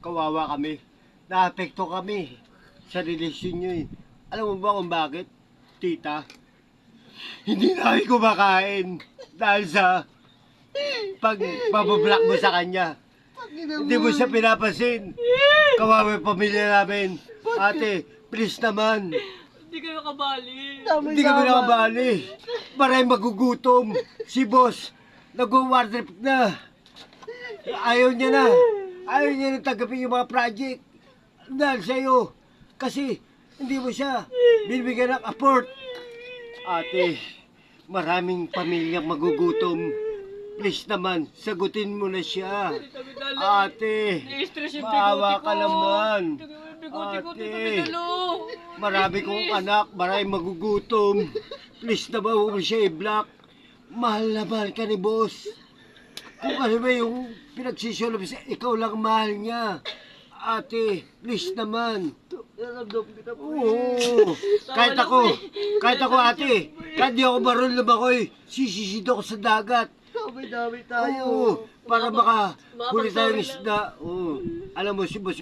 kawawa kami. Naapekto kami sa relasyon nyo eh. Alam mo ba kung bakit, tita? Hindi namin kumakain dahil sa pagbablock mo sa kanya. Hindi mo siya pinapansin. Kawawa yung pamilya namin. Ate, please naman. Hindi kayo kabali. Hindi kami nakabali. Maray magugutom. Si boss, nag-war trip na. Ayaw niya na. Ayaw niya na tanggapin yung mga project. Dahil sa'yo. Kasi hindi mo siya binibigyan ng apport. Ate, maraming pamilyang magugutom. Please naman, sagutin mo na siya. Ate, Na-stress yung maawa bigote ka ko. naman. Bigote ko, Ate. Tito Vidalo. Marami kong anak, maraming magugutom. Please naman, huwag mo siya i-block. Mahal na mahal ka ni boss. Kung ano ba yung pinagsisolob siya, ikaw lang mahal niya. Ate, please naman. Naramdam kita po. Oo. Kahit ako ate, kahit di ako marunong lumakoy, sisisid ako sa dagat. Dami-dami tayo. Oo, para makahuli tayong Makapagsabi lang. isda. Oo. Alam mo si boss,